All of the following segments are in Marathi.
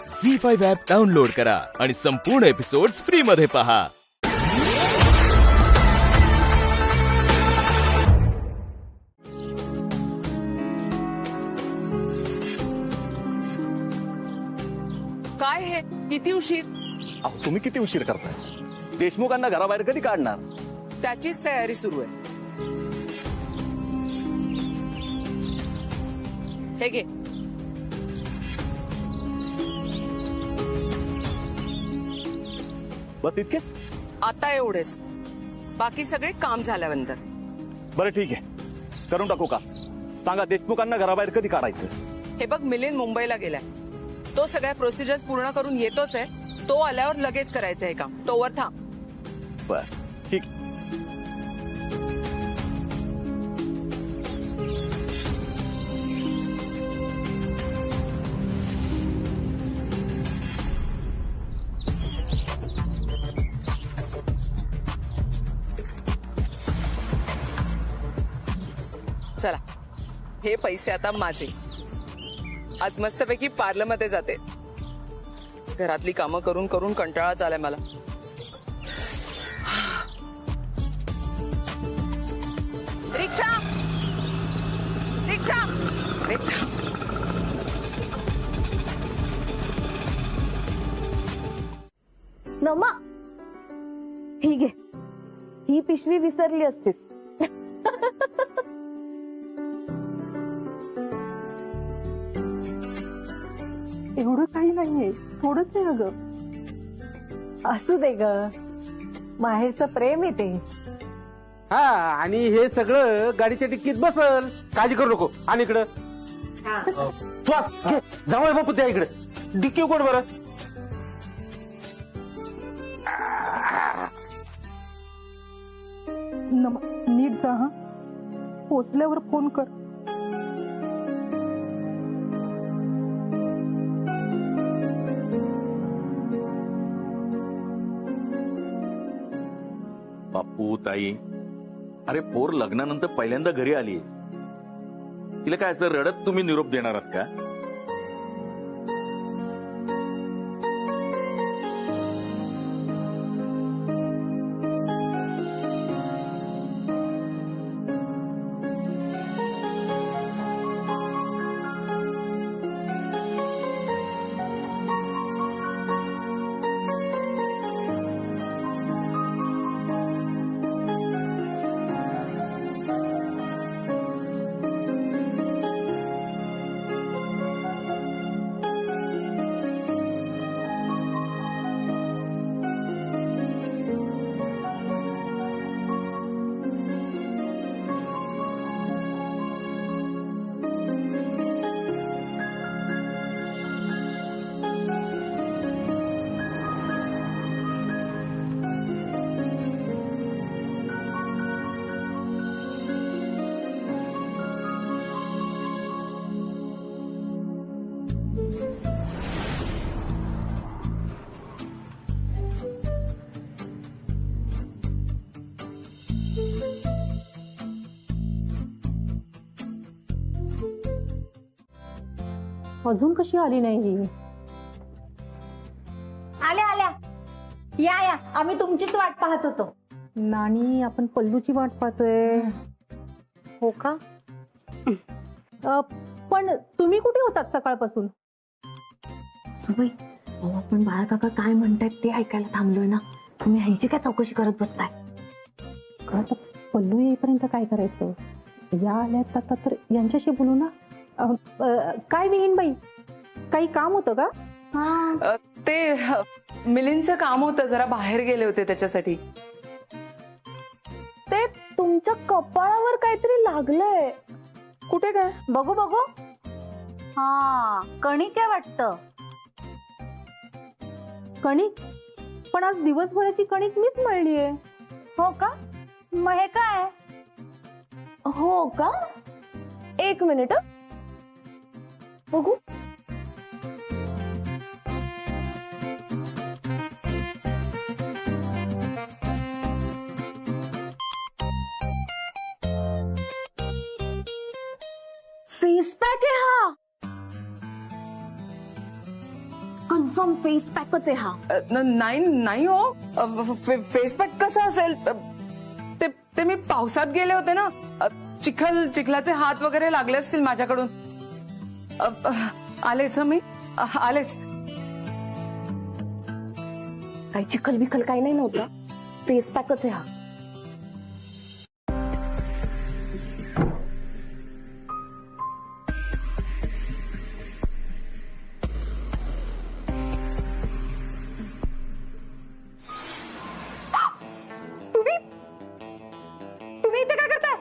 झी5 ॲप डाउनलोड करा आणि संपूर्ण एपिसोड्स फ्री मध्ये पहा. काय हे किती उशीर? अहो तुम्ही किती उशीर करताय? देशमुखांना घराबाहेर कधी काढणार? त्याचीच तयारी सुरू आहे. हे घे. बस इतके? आता एवढेच, बाकी सगळे काम झाल्यानंतर. बरं ठीक आहे, करून टाकू का? सांगा देशमुखांना घराबाहेर कधी काढायचं? हे बघ, मिलिंद मुंबईला गेलाय. तो सगळ्या प्रोसिजर्स पूर्ण करून येतोच आहे. तो आल्यावर लगेच करायचं हे काम. तोवर थांब. बर ठीक. चला, हे पैसे आता माझे. आज मस्तपैकी पार्लरमध्ये जाते. घरातली कामं करून करून कंटाळाच आलाय मला. रिक्षा रिक्षा रिक्षा. नमा, ठीक आहे, ही पिशवी विसरली असतीस. एवढं काही नाहीये, थोडंच आहे अगं. असू दे ग, माहेरचं प्रेम आहे ते. हा, आणि हे सगळं गाडीच्या डिक्कीत बसल, काळजी करू नको. आणि इकडं श्वास घे, जावळ बापू त्या इकडे. डिक्की कोण बरं? नीट जा हा, पोचल्यावर फोन कर. बापू ताई, अरे पोर लग्नानंतर पहिल्यांदा घरी आली. तिला काय असं रडत तुम्ही निरोप देणार आहात का? अजून कशी आली नाही ही? आल्या आल्या, या या, आम्ही तुमचीच वाट पाहत होतो. नानी, आपण पल्लूची वाट पाहतोय. हो का? पण तुम्ही कुठे होतात सकाळपासून? सुबई, आपण बाळा काका काय म्हणतायत ते ऐकायला थांबलोय ना. तुम्ही ह्यांची काय चौकशी करत बसताय? आता पल्लू येईपर्यंत काय करायचं? या आल्यात आता तर यांच्याशी बोलू ना. काय विहीनबाई, काही काम होतं का? ते मिलिंदचं काम होतं, जरा बाहेर गेले होते त्याच्यासाठी. ते तुमच्या कपाळावर काहीतरी लागलंय. कुठे काय? बघू बघू. हा, कणिक आहे वाटतं. कणिक? पण आज दिवसभराची कणिक मीच मळलीये. हो का? मग हे काय? हो का? एक मिनिट बघू. फेस पॅक आहे हा. कन्फर्म फेस पॅकच आहे हा. नाही हो, फेस पॅक कसा असेल? ते मी पावसात गेले होते ना, चिखलाचे हात वगैरे लागले असतील माझ्याकडून. आलेच मी आलेच. काही चिखल बिखल काही नाही नव्हतं, फेस पॅकच आहे हा. तुम्ही इथे काय करताय?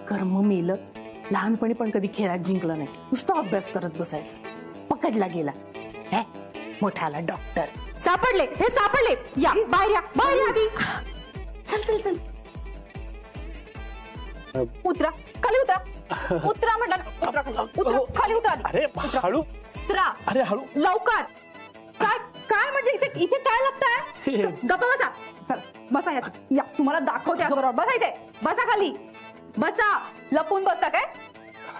कर्म मेलं. लहानपणी पण कधी खेळात जिंकलं नाही, नुसतं अभ्यास करत बसायचं. पकडला गेला. हे मोठाला डॉक्टर. सापडले, हे सापडले. या बाहेर या, बाहेर या आधी. चल चल चल. उतरा, खाली उतरा. उतरा म्हटलं, उतरा खाली उतरा आधी. अरे हळू. उतरा. अरे हळू. लवकर. काय काय म्हणजे इथे काय लागतंय? गप्पा बसा. चल बसा या. या तुम्हाला दाखवते बरोबर. बसा इथे, बसा खाली, बसा. लपून बसता काय?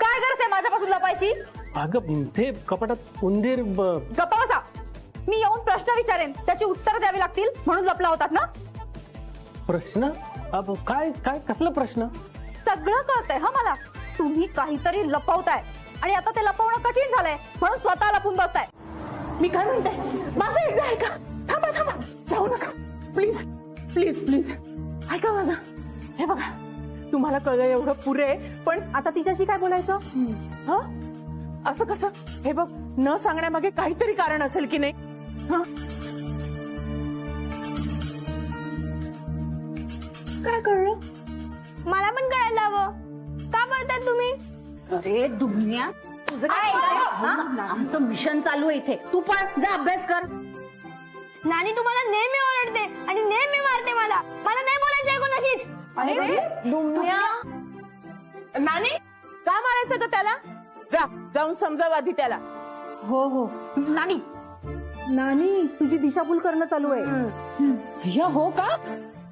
काय गरज आहे माझ्यापासून लपायची? अगं ते कपाटात उंदीर. गप्पा बसा. मी येऊन प्रश्न विचारेन, त्याची उत्तर द्यावी लागतील, म्हणून लपला होतात ना? प्रश्न? काय काय कसला प्रश्न? सगळं कळतंय हा मला. तुम्ही काहीतरी लपवताय आणि आता ते लपवणं कठीण झालंय, म्हणून स्वतः लपून बसताय. मी काय म्हणते, माझं एकदा ऐका. थांबा थांबा, जाऊ नका प्लीज प्लीज प्लीज. ऐका माझं. हे बघा, तुम्हाला कळलं एवढं पुरे, पण आता तिच्याशी काय बोलायचं? हं? असं कसं? हे बघ, न सांगण्यामागे काहीतरी कारण असेल की नाही? हं? काय कळलं? मला पण कळायला हवं. का बोलताय तुम्ही? अरे दुनिया, तुझं काय? आमचं मिशन चालू आहे इथे. तू पण जा अभ्यास कर. नानी तुम्हाला नेहमी ओरडते आणि नेहमी मारते. मला नाही बोलायचं कोणाशीच. अरे दुनिया. नानी, का मारायचं तर त्याला? जाऊन समजाव आधी त्याला. हो हो नानी. नानी, तुझी दिशाभूल करणं चालू आहे. हो का?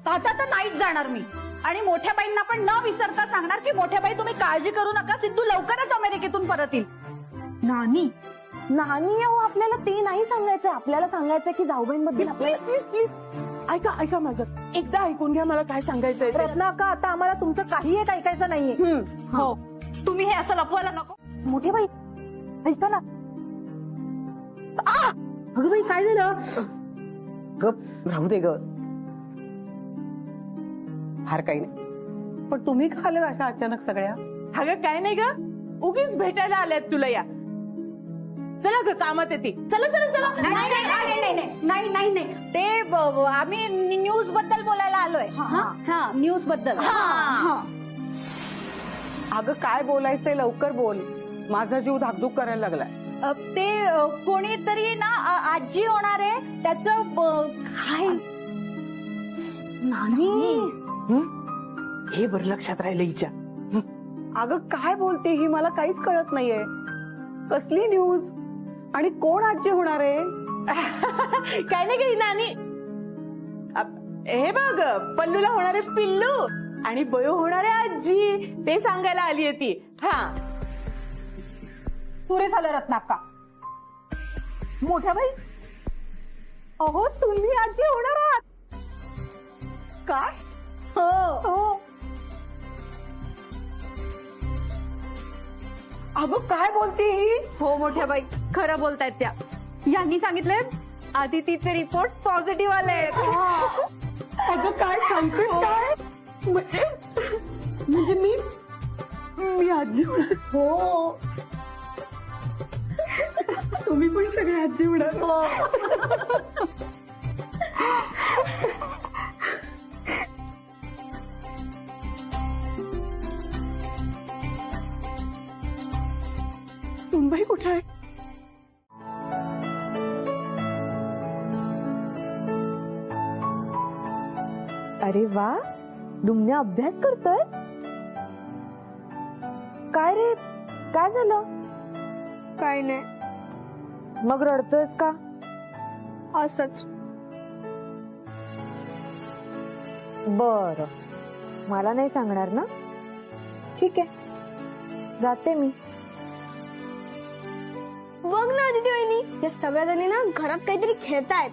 आता तर नाहीच जाणार मी. आणि मोठ्या बाईंना पण न विसरता सांगणार की मोठ्या बाई तुम्ही काळजी करू नका, सिद्धू लवकरच अमेरिकेतून परत येईल. नानी नानी हो, आपल्याला ते नाही सांगायचं. आपल्याला सांगायचं की जाऊबाईंबद्दल आपल्याला. प्लीज प्लीज ऐका ऐका माझं. एकदा ऐकून घ्या मला काय सांगायचंय. रत्ना का, आता आम्हाला तुमचं काही एक ऐकायचं नाहीये. हो, तुम्ही हे असं लपवायला नको. मोठे बाई ऐका ना. अगं बाई, काय झालं? गप राहू दे ग. फार काही नाही, पण तुम्ही का आले अशा अचानक सगळ्या? अगं काय नाही ग, उगीच भेटायला आल्यात तुला. या चला ग, कामात येते. चला चला चला. नाही ते आम्ही न्यूज बद्दल बोलायला आलोय. हा न्यूज बद्दल. अगं काय बोलायचंय, लवकर बोल. माझा जीव धाकधूक करायला लागलाय. ते कोणीतरी ना आजी होणार आहे, त्याचं काय? नानी, हे बरं लक्षात राहिलं हिच्या. अगं काय बोलते ही, मला काहीच कळत नाहीये. कसली न्यूज आणि कोण आजी होणार आहे? काय नाही गई नानी. हे बघ, पल्लूला होणारे पिल्लू आणि बयो होणारे आजी, ते सांगायला आली आहे ती. हा पुरे झालं रत्नाक्का. मोठ्या बाई, अहो तुम्ही आजी होणार आहात काय? हो. अगं काय बोलते ही? हो मोठ्या बाई, खरं बोलतायत त्या. यांनी सांगितलंय आदितीचे रिपोर्ट पॉझिटिव्ह आले. अगं काय सांगतेस काय? म्हणजे मी आजी होणार. हो, तुम्ही पण सगळे आजी होणार. सुनबाई कुठे आहे? अरे वा, दुमण्या अभ्यास करतोय. काय रे, काय झालं? काय नाही, मग रडतोयस का? असंच. बर, मला नाही सांगणार ना? ठीक आहे, जाते मी. बघ ना आदिती या सगळ्या जणी ना घरात काहीतरी खेळतायत,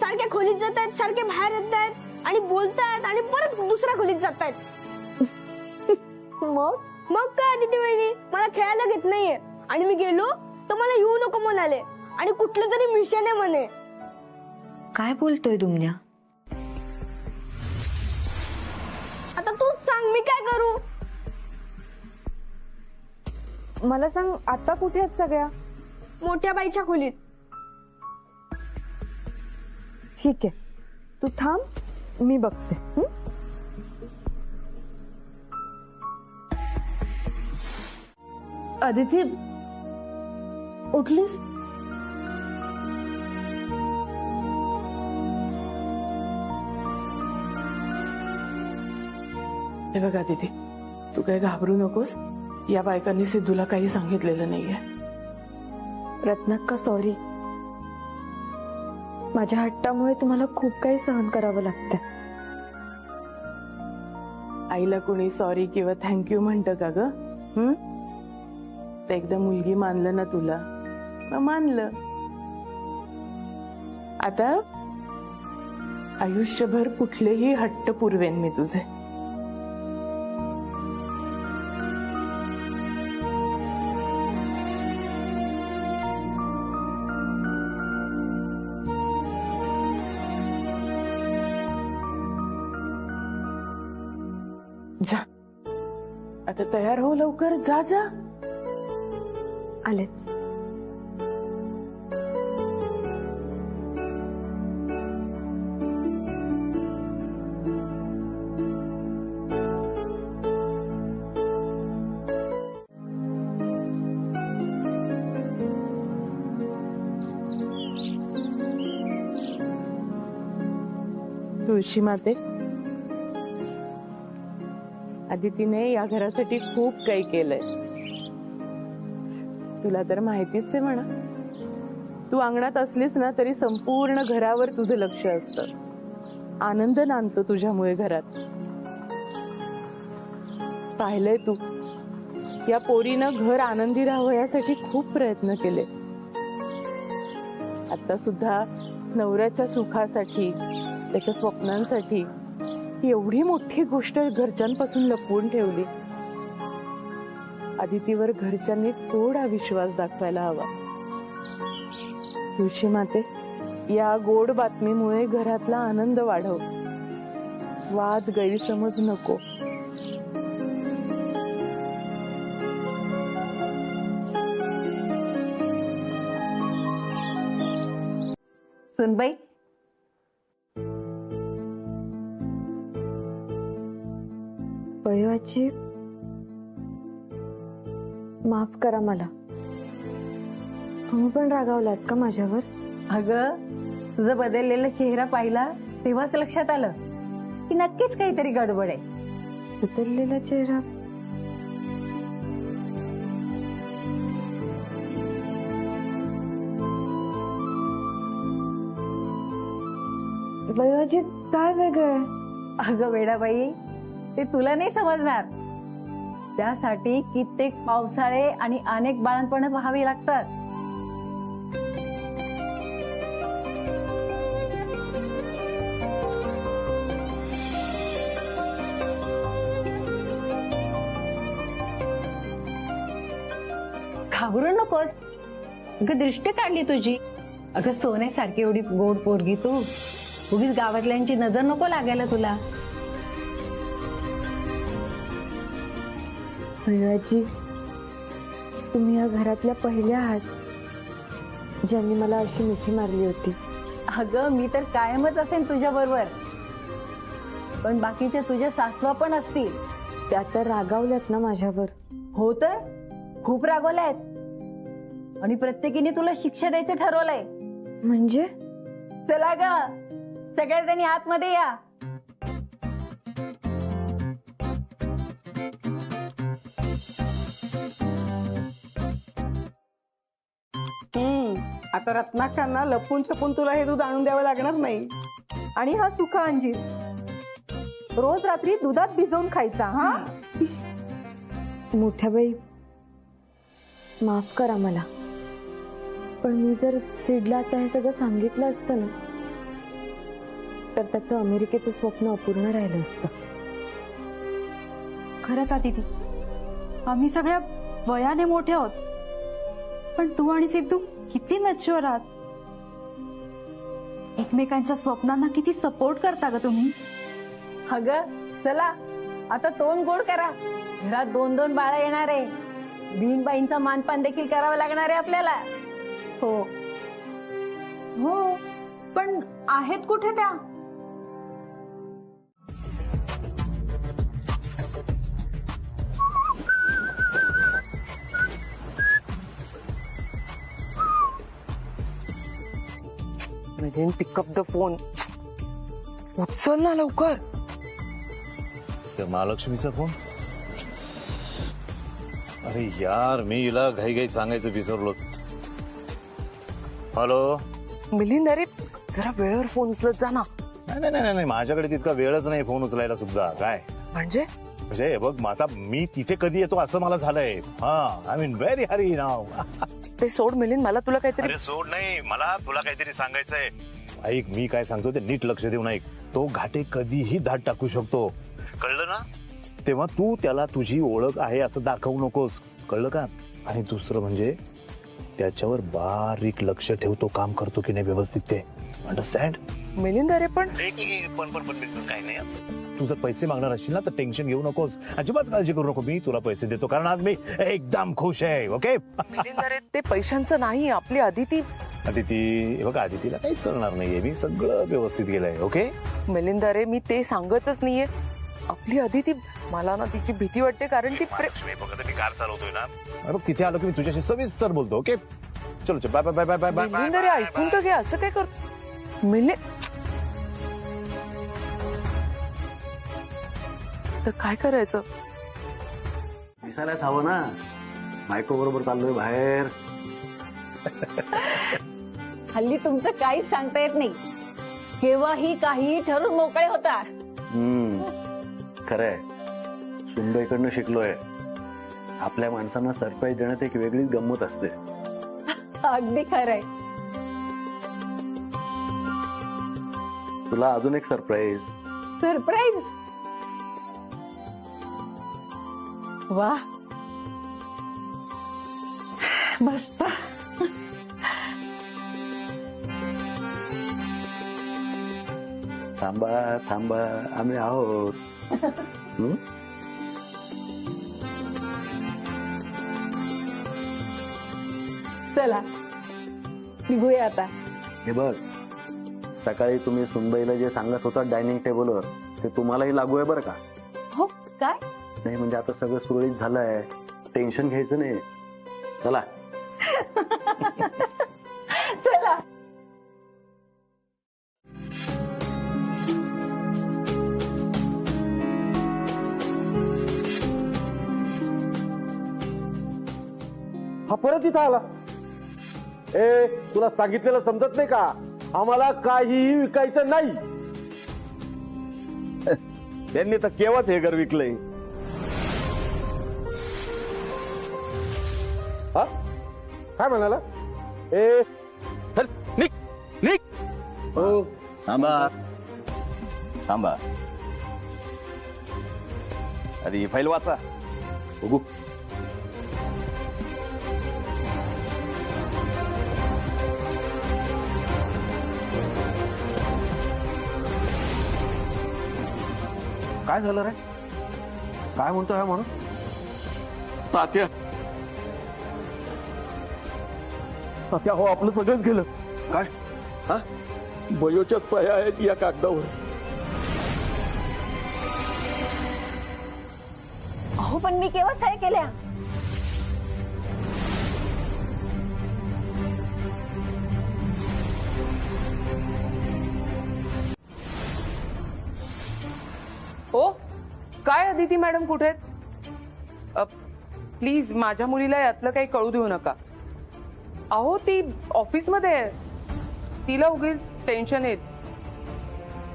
सारख्या खोलीत जात आहेत, सारखे बाहेर येत आहेत आणि बोलतायत आणि परत दुसऱ्या खोलीत जात आहेत. मग काय आदिती वहिनी, मला खेळायला घेत नाहीये आणि मी गेलो तर मला येऊ नको म्हणाले आणि कुठलं तरी मिशन आहे म्हणे. काय बोलतोय दुमन्या? आता तूच सांग मी काय करू. मला सांग, आता कुठे आहेत सगळ्या? मोठ्या बाईच्या खोलीत. ठीक आहे, तू थांब, मी बघते. आदिती, उठलीस? हे बघ आदिती, तू काय घाबरू नकोस. या बायकांनी सिद्धूला काही सांगितलेलं नाहीये. रत्नाक्का सॉरी, माझ्या हट्टामुळे तुम्हाला खूप काही सहन करावं लागतं. आईला कोणी सॉरी किंवा थँक्यू म्हणतं का ग? ते एकदा मुलगी मानलं ना तुला, मग मानलं. आता आयुष्यभर कुठलेही हट्ट पुरवेन मी तुझे. जा, आता तयार हो लवकर. जा जा. आलेच. तुळशी माते, आदितीने या घरासाठी खूप काही केलंय. तुला तर माहितीच आहे म्हणा. तू अंगणात असलीस ना तरी संपूर्ण घरावर तुझं लक्ष असतं. आनंद नांदतो तुझ्यामुळे घरात. पाहिलंय तू, या पोरीनं घर आनंदी राहावं यासाठी खूप प्रयत्न केले. आता सुद्धा नवऱ्याच्या सुखासाठी, त्याच्या स्वप्नांसाठी एवढी मोठी गोष्ट घरच्यांपासून लपवून ठेवली. आदितीवर घरच्यांनी थोडा विश्वास दाखवायला हवा. तुळशी माते, या गोड बातमीमुळे घरातला आनंद वाढव. वाद गैरसमज नको. सुनबाई, आजी, माफ करा मला. तुम्ही पण रागावलात का माझ्यावर? अगं, तुझा बदललेला चेहरा पाहिला तेव्हाच लक्षात आलं की नक्कीच काहीतरी गडबड आहे. बदललेला चेहरा? आजी, काय वेगळं? अगं वेडाबाई, ते तुला नाही समजणार. त्यासाठी कित्येक पावसाळे आणि अनेक बाळंतपण पाहावी लागतात. घाबरू नकोस. अगं, दृष्टी काढली तुझी. अगं, सोन्यासारखी एवढी गोड पोरगी तू. उगीच गावातल्यांची नजर नको लागायला तुला. आजी, तुम्ही या घरातल्या पहिल्या आहात ज्यांनी मला अशी मिठी मारली होती. अगं, मी तर कायमच असेन तुझ्या बरोबर. पण बाकीच्या तुझ्या सासवा पण असतील. त्या तर रागावल्यात ना माझ्यावर. हो तर, खूप रागवल्यात. आणि प्रत्येकीने तुला शिक्षा द्यायचं ठरवलंय. म्हणजे? चला ग, सगळ्याजणी आतमध्ये या. आता रत्नाकांना लपून छपून तुला हे दूध आणून द्यावं लागणार नाही. आणि हा सुका अंजीर रोज रात्री दुधात भिजवून खायचा. हा, मोठ्या बाई, माफ करा मला. पण मी जर सिडला आता हे सगळं सांगितलं असतं ना, तर त्याचं अमेरिकेचं स्वप्न अपूर्ण राहिलं असतं. खरंच आदिती, आम्ही सगळ्या वयाने मोठे आहोत, पण तू आणि सिद्धू किती मॅच्युअर आहात. एकमेकांच्या स्वप्नांना किती सपोर्ट करता ग तुम्ही. अगं चला आता तोंड गोड करा. घरात 2-2 बाळा येणार आहे. बीनबाईंचा मानपान देखील करावं लागणार आहे आपल्याला. हो हो, पण आहेत कुठे त्या? Pick up the phone. उचल ना लवकर. त्या महालक्ष्मीचा फोन. अरे यार, मी हिला घाई घाई सांगायचं विसरलो. हॅलो मिलिंद, अरे जरा वेळेवर फोन उचलत जा ना. नाही नाही नाही, माझ्याकडे तितका वेळच नाही फोन उचलायला सुद्धा. काय म्हणजे म्हणजे बघ, आता मी तिथे कधी येतो असं मला झालंय. हा, आय मीन व्हेरी हरी नाव. ते सोड मिलिंद, मला तुला काहीतरी. अरे सोड नाही, मला तुला काहीतरी सांगायचंय. ऐक, मी काय सांगतो ते नीट लक्ष देऊन ऐक. तो घाटे कधीही धाड टाकू शकतो, कळलं ना? तेव्हा तू त्याला तुझी ओळख आहे असं दाखवू नकोस, कळलं का? आणि दुसरं म्हणजे त्याच्यावर बारीक लक्ष ठेवतो, काम करतो की नाही व्यवस्थित ते. अंडरस्टँड? मिलिंद, अरे पण काय नाही, तू जर पैसे मागणार असशील ना तर टेन्शन घेऊ नकोस, अजिबात काळजी करू नको. मी तुला पैसे देतो कारण आज मी एकदम खुश आहे. ओके मिलिंद, अरे ते पैशांचं नाही, आपली अदिती. अदिती बघा, अदितीला काहीच करणार नाहीये, मी सगळं व्यवस्थित केलंय. ओके मिलिंद, अरे मी ते सांगतच नाहीये. आपली अदिती, मला ना तिची भीती वाटते कारण ती मी कार चालवतोय ना. बघ तिथे आलो की मी तुझ्याशी सविस्तर बोलतो. ओके चलो चल, bye bye bye bye bye. Milind, अरे ऐकून तर घे, असं काय करतो मिलिंद? तर काय करायचं? दिसायलाच हवं ना, बायको बरोबर चाललोय बाहेर. हल्ली तुमचं काहीच सांगता येत नाही. केव्हाही काहीही ठरून मोकळे होता. खरंय, सुंदरकडनं शिकलोय. आपल्या माणसांना सरप्राईज देण्यात एक वेगळीच गंमत असते. अगदी खरंय. तुला अजून एक सरप्राईज. सरप्राईज? वा, मस्त. थांबा थांबा, आम्ही आहोत. चला निघूया आता. हे बघ, सकाळी तुम्ही सुनबाईला जे सांगत होता डायनिंग टेबलवर, ते तुम्हालाही लागू आहे बरं का? हो काय? नाही म्हणजे आता सगळं सुरळीत झालंय, टेन्शन घ्यायचं नाही. चला चला. हा परत इथं आला. ए, तुला सांगितलेलं समजत नाही का? आम्हाला काहीही विकायचं नाही. त्यांनी तर केव्हाच हे घर विकलंय. हा काय म्हणाला? ए चल निक निक. हो थांबा थांबा, अरे ही फाईल वाचा बघू. काय झालं रे? काय म्हणतोय हा म्हणून? तात्या, तात्या हो, आपलं सगळंच गेलं. काय? हा, बयोच्या सह्या आहेत या कागदावर. अहो पण मी केव्हा सह्या केल्या? हो काय अदिती मॅडम कुठे आहेत? प्लीज माझ्या मुलीला यातलं काही कळू देऊ नका. अहो ती ऑफिसमध्ये आहे, तिला उगीच टेन्शन येत.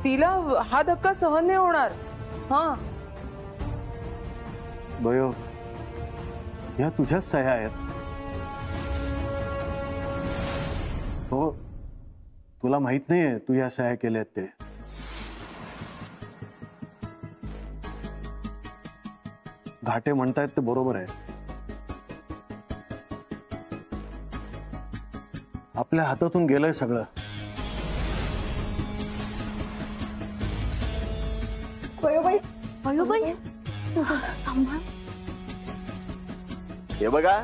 तिला हा धक्का सहन नाही होणार. हा बयो, या तुझ्याच सह्या आहेत. अहो तुला माहित नाहीये तू या सह्या केल्यात ते. घाटे म्हणतायत ते बरोबर आहे. आपल्या हातातून गेलंय सगळं. हे बघा,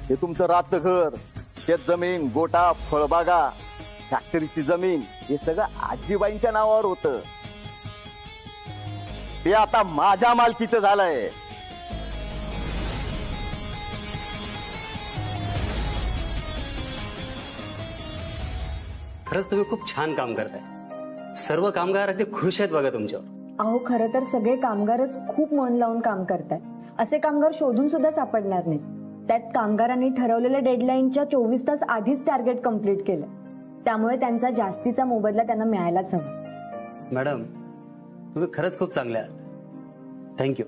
हे तुमचं रात्र घर, शेत जमीन, गोटा, फळबागा, फॅक्टरीची जमीन हे सगळं आजीबाईंच्या नावावर होतं. ते आता माझ्या मालकीचं झालंय. खरंच तुम्ही खूप छान काम करताय. सर्व कामगार अगदी खुश आहेत बघा तुमच्यावर. अहो खरं तर सगळे कामगारच खूप मन लावून काम करतात. असे कामगार शोधून सुद्धा सापडणार नाहीत. त्यात कामगारांनी ठरवलेल्या डेडलाईनच्या 24 तास आधीच टार्गेट कंप्लीट केलं. त्यामुळे त्यांचा जास्तीचा मोबदला त्यांना मिळायलाच हवा. मॅडम तुम्ही खरंच खूप चांगले आहात. थँक्यू.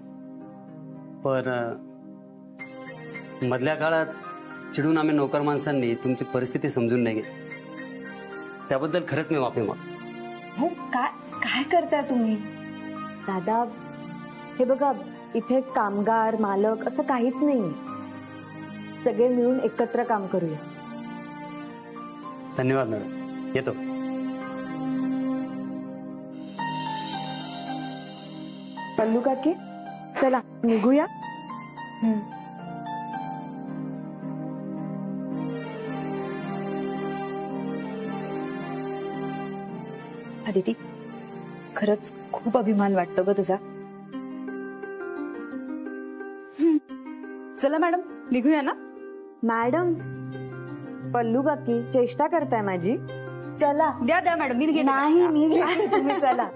पण मधल्या काळात चिडून आम्ही नोकर माणसांनी तुमची परिस्थिती समजून नाही घेतली. त्याबद्दल खरंच मी माफी मागतो. हो काय करताय तुम्ही दादा? हे बघा, इथे कामगार मालक असं काहीच नाही. सगळे मिळून एकत्र काम करूया. धन्यवाद मॅडम. येतो. पल्लू काकी चला निघूया. अदिती खरंच खूप अभिमान वाटतो ग तुझा. चला मॅडम निघूया ना. मॅडम पल्लू काकी चेष्टा करताय माझी. चला द्या मॅडम मी नाही मी घेते, तुम्ही चला.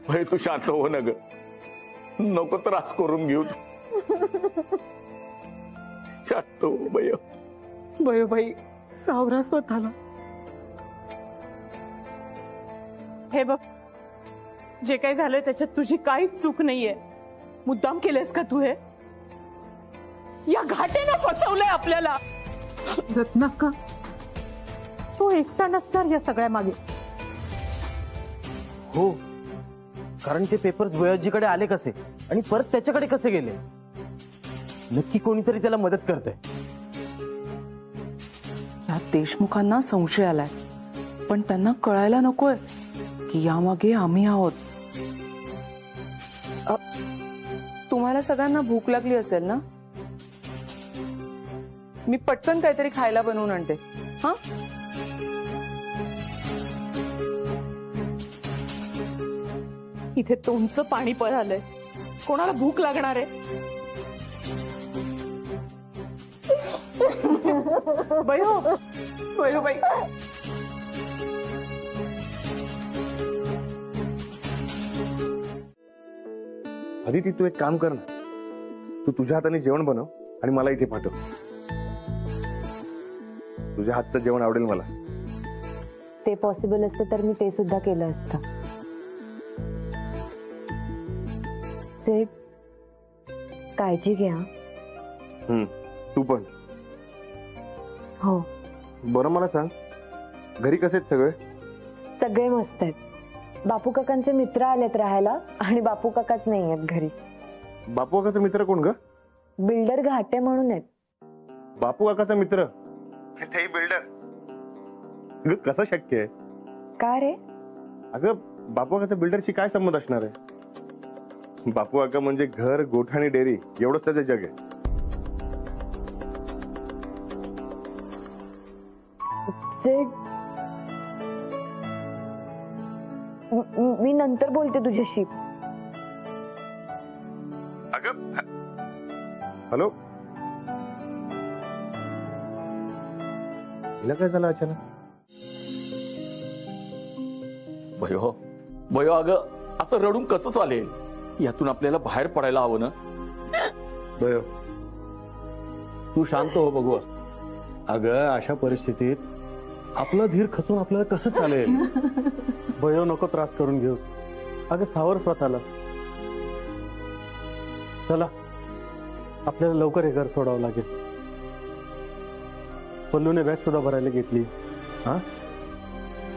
भाई तू शांत हो ना ग. नको त्रास करून घेऊ. शांत हो भैया. बयो बाई सावरा स्वतःला. हे बघ, जे काही झालंय त्याच्यात तुझी काहीच चूक नाहीये. मुद्दाम केलेस का तू? हे या घाटेनं फसवलंय आपल्याला. रत्नाक्का तो एकटा नसणार या सगळ्या मागे. हो, कारण ते पेपर्स भुयाजीकडे आले कसे आणि परत त्याच्याकडे कसे गेले? नक्की कोणीतरी त्याला मदत करतंय. या देशमुखांना संशय आलाय, पण त्यांना कळायला नकोय की यामागे आम्ही आहोत. तुम्हाला सगळ्यांना भूक लागली असेल ना? मी पटकन काहीतरी खायला बनवून आणते. हा, इथे तुमचं पाणी पळालंय. कोणाला भूक लागणार आहे? बयो बयो बाई. अदिती तू एक काम कर ना. तू तुझ्या हाताने जेवण बनव आणि मला इथे पाठव. तुझ्या हातचं जेवण आवडेल मला. ते पॉसिबल असतं तर मी ते सुद्धा केलं असतं. ते काळजी घ्या. तू पण. हो. बरं मला सांग, घरी कसे आहेत सगळे? सगळे मस्त आहेत. बापू काकांचे मित्र आलेत राहायला आणि बापू काकाच नाही आहेत घरी. बापू काकाचा मित्र कोण ग? बिल्डर घाटे म्हणून आहेत. बापू काकाचा मित्र? तेही बिल्डर? अगं कसं शक्य आहे? का रे? अगं बापू काकाचा बिल्डरशी काय संबंध असणार आहे? बापू काका म्हणजे घर, गोठा आणि डेअरी एवढंच त्याचं जग आहे. मी नंतर बोलते तुझ्याशी. अगं हॅलो, हिला काय झालं अचानक? भयो भयो, अगं असं रडून कसं चालेल? यातून आपल्याला बाहेर पडायला हवं ना. भयो तू शांत हो बघू. अगं अशा परिस्थितीत आपला धीर खचून आपल्याला कसं चालेल? भयो नको त्रास करून घेऊ. अगं सावर स्वतःला. चला आपल्याला लवकर हे घर सोडावं लागेल. पल्लूने बॅग सुद्धा भरायला घेतली. हा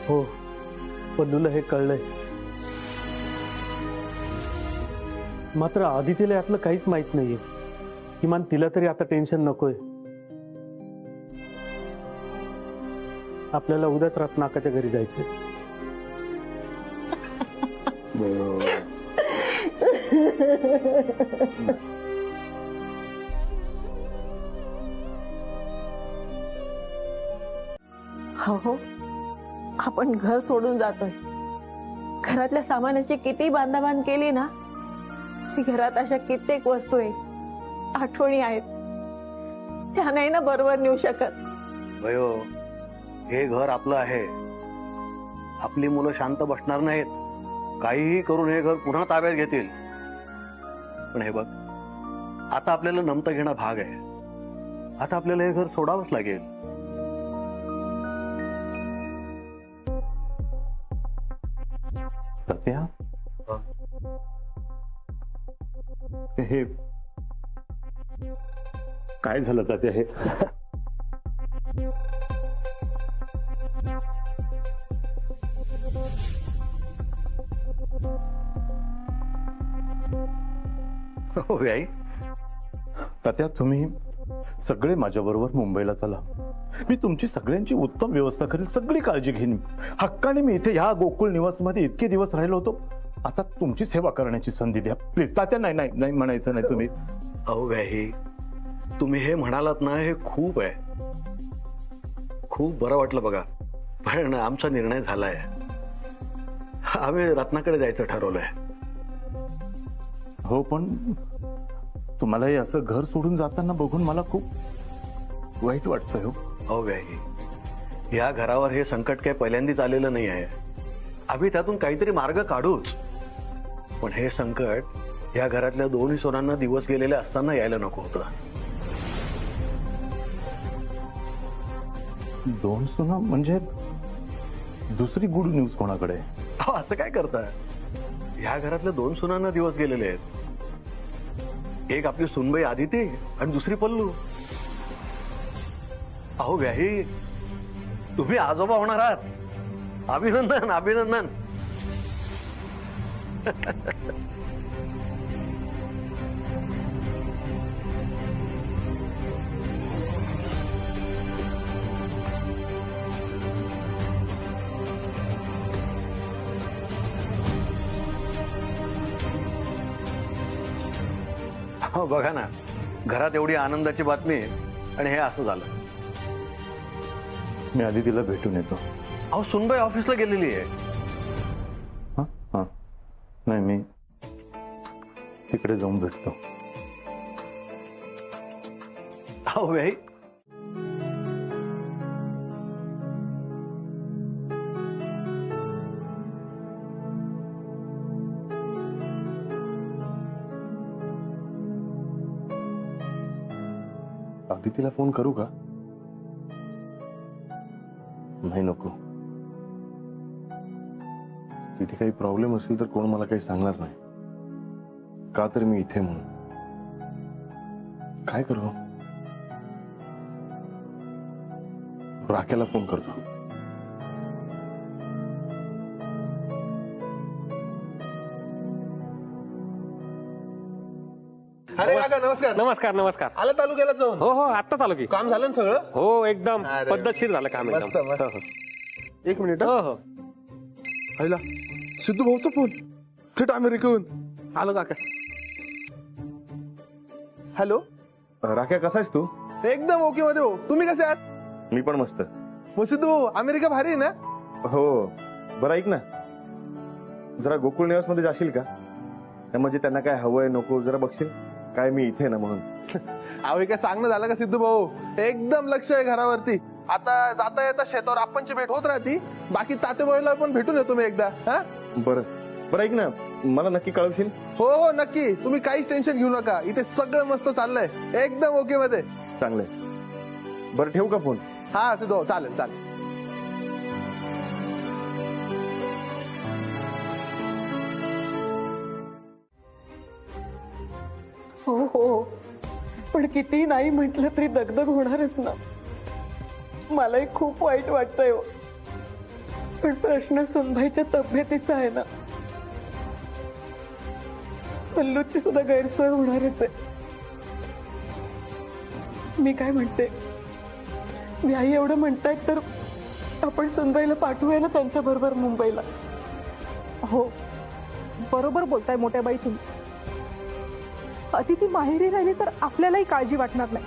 हो, पल्लूला हे कळलंय. मात्र आदितीला यातलं काहीच माहित नाहीये. किमान तिला तरी आता टेन्शन नकोय. आपल्याला उद्याच रत्नाकाच्या घरी जायचंय. हो, आपण घर सोडून जातोय. घरातल्या सामानाची किती बांधाबांध केली ना, ती घरात अशा कित्येक वस्तू आहेत, आठवणी आहेत, त्या नाही ना बरोबर नेऊ शकत. भयो, हे घर आपलं आहे. आपली मुलं शांत बसणार नाहीत. काहीही करून हे घर पुन्हा ताब्यात घेतील. पण हे बघ, आता आपल्याला नमतं घेणं भाग आहे. आता आपल्याला हे घर सोडावंच लागेल. तात्या, हे काय झालं तात्या? हे हो आई. तात्या, तुम्ही सगळे माझ्या बरोबर मुंबईला चला. मी तुमची सगळ्यांची उत्तम व्यवस्था करेल, सगळी काळजी घेईन. हक्काने मी इथे ह्या गोकुळ निवासमध्ये इतके दिवस राहिलो होतो. आता तुमची सेवा करण्याची संधी द्या प्लीज. तात्या, नाही नाही नाही म्हणायचं नाही तुम्ही. अहो व्याही, तुम्ही हे म्हणालात ना, हे खूप आहे. खूप बरं वाटलं बघा. पण आमचा निर्णय झालाय. आम्ही रत्नाकडे जायचं ठरवलंय. हो, पण तुम्हाला हे असं घर सोडून जाताना बघून मला खूप वाईट वाटतंय. हो अहो व्याही, या घरावर हे संकट काही पहिल्यांदाच आलेलं नाही आहे. आम्ही त्यातून काहीतरी मार्ग काढूच. पण हे संकट या घरातल्या दोन्ही सोनांना दिवस गेलेले असताना यायला नको होतं. दोन सोना म्हणजे दुसरी गुड न्यूज कोणाकडे? असं काय करताय? ह्या घरातल्या दोन सुनांना दिवस गेलेले आहेत. एक आपली सुनबाई आदिती आणि दुसरी पल्लू. अहो व्याही, तुम्ही आजोबा होणार आहात. अभिनंदन अभिनंदन. हो बघा ना, घरात एवढी आनंदाची बातमी आणि हे असं झालं. मी आधी तिला भेटून येतो. अहो सुनबाई ऑफिसला गेलेली आहे. हा, नाही मी तिकडे जाऊन भेटतो. अहो व्याही, आदितीला फोन करू का? नाही, नको. तिथे काही प्रॉब्लेम असेल तर कोण मला काही सांगणार नाही. का तर मी इथे म्हणून. काय करू? राख्याला फोन करतो. अरे काका नमस्कार. नमस्कार नमस्कार. आला तालुक्याला जाऊन? हो हो, आत्ताच आलो की. काम झालं ना सगळं? हो, एकदम पद्धतशीर झालं काम. मस्त, एकदम. मस्त. हो, हो. एक मिनिट. हो हो. आईला सिद्धू भाऊचा फोन थेट अमेरिकेहून. आलो काका. हॅलो राख्या, कसा आहेस तू? एकदम ओके मध्ये हो. तुम्ही कसे आहात? मी पण मस्त. मग सिद्धू भाऊ, अमेरिका भारी आहे ना? हो. बरं ऐक ना, जरा गोकुळ निवास मध्ये जाशील का? म्हणजे त्यांना काय हवंय नको जरा बघशील. काय मी इथे ना म्हणून. अहो काय सांगणं झालं का सिद्धू भाऊ? एकदम लक्ष आहे घरावरती. आता जाता येता शेतावर आपणची भेट होत राहती. बाकी तातेबाईला पण भेटून येतो मी एकदा. हा बरं बरं, ऐक ना, मला नक्की कळवशील? हो हो नक्की. तुम्ही काहीच टेन्शन घेऊ नका. इथे सगळं मस्त चाललंय. एकदम ओके मध्ये. चांगलंय. बरं ठेवू का फोन? हा सिद्धू भाऊ, चालेल चालेल. हो हो, पण किती नाही म्हटलं तरी दगदग होणारच ना. मलाही खूप वाईट वाटतंय हो. पण प्रश्न सुनबाईच्या तब्येतीचा आहे ना. पल्लूची सुद्धा गैरसोय होणारच आहे. मी काय म्हणते, मी आई एवढं म्हणतायत तर आपण सुनबाईला पाठवूया ना त्यांच्या बरोबर मुंबईला. हो, बरोबर बोलताय मोठ्या बाई तुम्ही. अदिती माहेरी राहिली तर आपल्यालाही काळजी वाटणार नाही.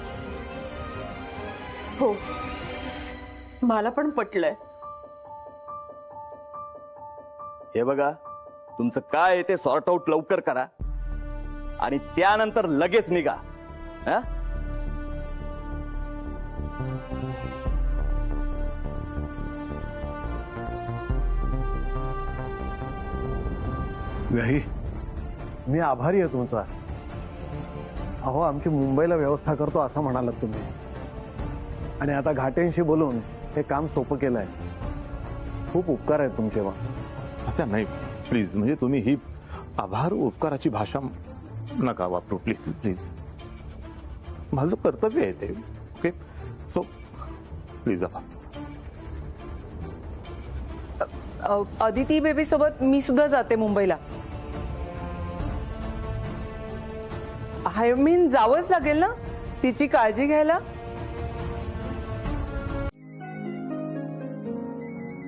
हो, मला पण पटलंय. हे बघा, तुमचं काय आहे ते सॉर्ट आउट लवकर करा आणि त्यानंतर लगेच निघा. हा? व्याही, मी आभारी आहे तुमचा. अहो, आमची मुंबईला व्यवस्था करतो असं म्हणालात तुम्ही, आणि आता घाटेंशी बोलून हे काम सोपं केलंय. खूप उपकार आहेत तुमचे. मग अच्छा नाही, प्लीज, म्हणजे तुम्ही ही आभार उपकाराची भाषा नका वापरू, प्लीज प्लीज. माझं कर्तव्य आहे ते. ओके, सो प्लीज आभार. अदिती बेबी सोबत मी सुद्धा जाते मुंबईला. आय मीन जावंच लागेल ना तिची काळजी घ्यायला.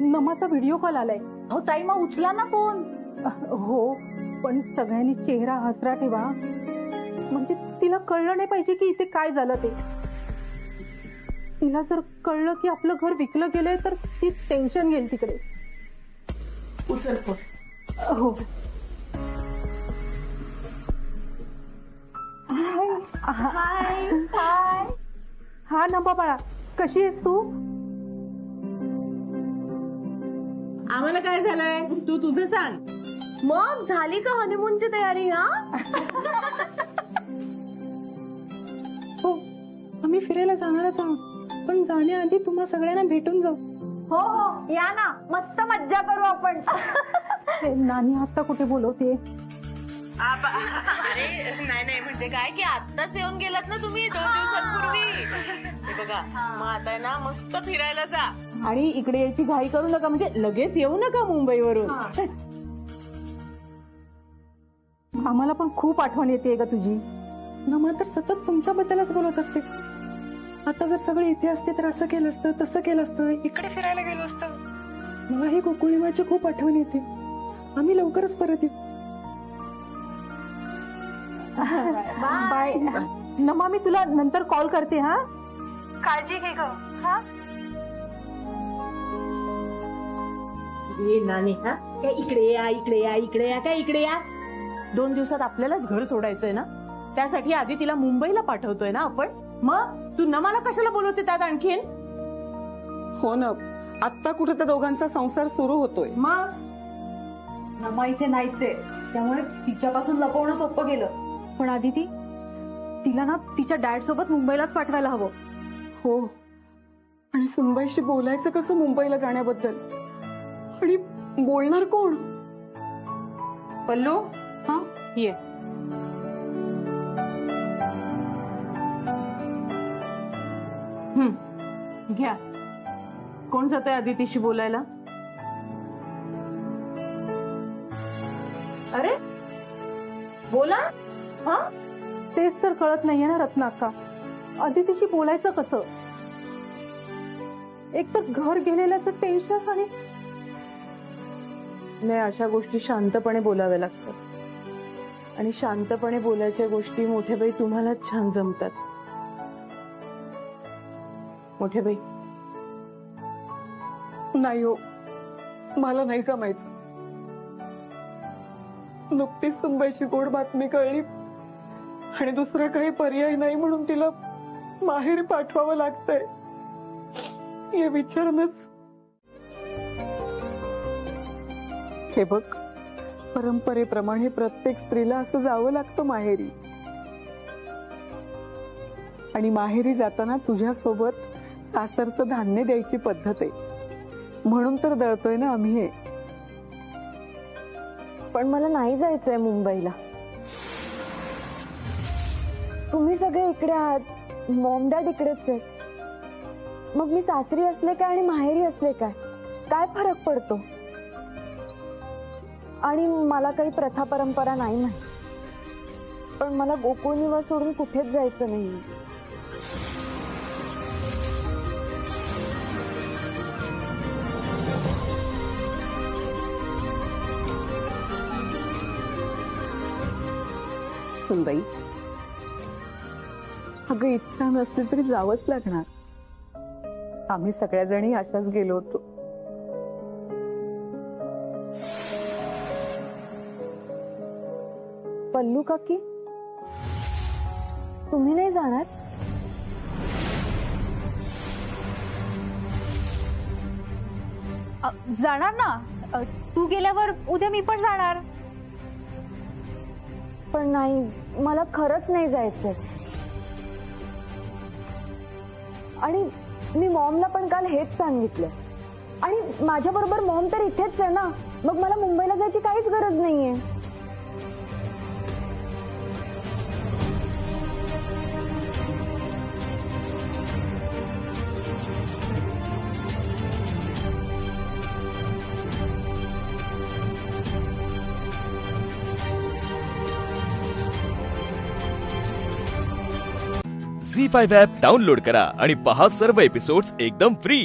नमाचा व्हिडिओ कॉल आलाय. हो ताई, मग उचला ना फोन. हो, पण सगळ्यांनी चेहरा हसरा ठेवा, म्हणजे तिला कळलं नाही पाहिजे की इथे काय झालं ते. तिला जर कळलं की आपलं घर विकलं गेलंय तर ती टेन्शन घेईल तिकडे. उचल फोन. हो. हाय हाय. हा नंबा बाळा, कशी आहेस तू? आम्हाला काय झालंय तू तुझं सांग. मग झाली का हनीमूनची तयारी? हा, हो, आम्ही फिरायला जाणारच आहोत, पण जाण्याआधी तुम्हा सगळ्यांना भेटून जाऊ. हो हो, या ना, मस्त मज्जा करू आपण. नानी आता कुठे बोलवते? अरे नाही नाही, म्हणजे काय की आत्ताच येऊन गेलात ना तुम्ही 2 दिवसांपूर्वी. हे बघा, मग आता ना मस्त फिरायला जा. आणि इकडे यायची घाई करू नका, म्हणजे लगेच येऊ नका मुंबईवरून. आम्हाला पण खूप आठवण येते ग तुझी. नमा तर सतत तुमच्याबद्दलच बोलत असते. आता जर सगळे इथे असते तर असं केलं असतं, तसं केलं असतं, इकडे फिरायला गेलो असतं. मला ही गोकुळीमाची खूप आठवण येते. आम्ही लवकरच परत येऊ. बाय. नमा, मी तुला नंतर कॉल करते. हा, काळजी घे ग. हा, ये नानी. हा काय, इकडे या, इकडे या, इकडे या, काय इकडे या. 2 दिवसात आपल्यालाच घर सोडायचंय ना, त्यासाठी आधी तिला मुंबईला पाठवतोय ना आपण. मग तू नमाला कशाला बोलवते त्यात आणखीन? हो ना, आत्ता कुठे तर दोघांचा संसार सुरू होतोय. मग नमा इथे नाहीच आहे, त्यामुळे तिच्यापासून लपवणं सोपं गेलं. पण आदिती, तिला ना तिच्या डॅड सोबत मुंबईलाच पाठवायला हवं. हो, आणि सुनबाईशी बोलायचं कसं मुंबईला जाण्याबद्दल, आणि बोलणार कोण? पल्लू, हा ये. घ्या. कोण जात आहे आदितीशी बोलायला? अरे बोला. हा, तेच तर कळत नाहीये ना रत्नाक्का, अदितीशी बोलायचं कसं. एक तर घर गेलेल्याचं टेन्शन, आणि नाही, अशा गोष्टी शांतपणे बोलाव्या लागतात. आणि शांतपणे बोलायच्या गोष्टी मोठेबाई तुम्हाला छान जमतात. मोठेबाई, नाही हो, मला नाही जमायचं. नुकतीच सुनबाईची गोड बातमी कळली, आणि दुसरा काही पर्याय नाही म्हणून तिला माहेरी पाठवावं लागतंय. हे विचारणच. हे बघ, परंपरेप्रमाणे प्रत्येक स्त्रीला असं जावं लागतं माहेरी. आणि माहेरी जाताना तुझ्यासोबत सासरचं धान्य द्यायची पद्धत आहे, म्हणून तर दळतोय ना आम्ही हे. पण मला नाही जायचंय मुंबईला. तुम्ही सगळे इकडे आहात, मॉम डॅड इकडेच आहेत. मग मी सासरी असले काय आणि माहेरी असले काय फरक पडतो? आणि मला काही प्रथा परंपरा नाही माहिती, पण मला गोकुळ निवास सोडून कुठेच जायचं नाही. सुनबाई, अगं इच्छा नसली तरी जावंच लागणार. आम्ही सगळ्याजणी अशाच गेलो होतो. पल्लू काकी, तुम्ही नाही जाणार? जाणार ना. तू गेल्यावर उद्या मी पण जाणार. पण नाही, मला खरंच नाही जायचंय. आणि मी मॉमला पण काल हेच सांगितलं. आणि माझ्या बरोबर मॉम तर इथेच आहे ना, मग मला मुंबईला जायची काहीच गरज नाहीये. झी5 ॲप डाउनलोड करा आणि पहा सर्व एपिसोड्स एकदम फ्री.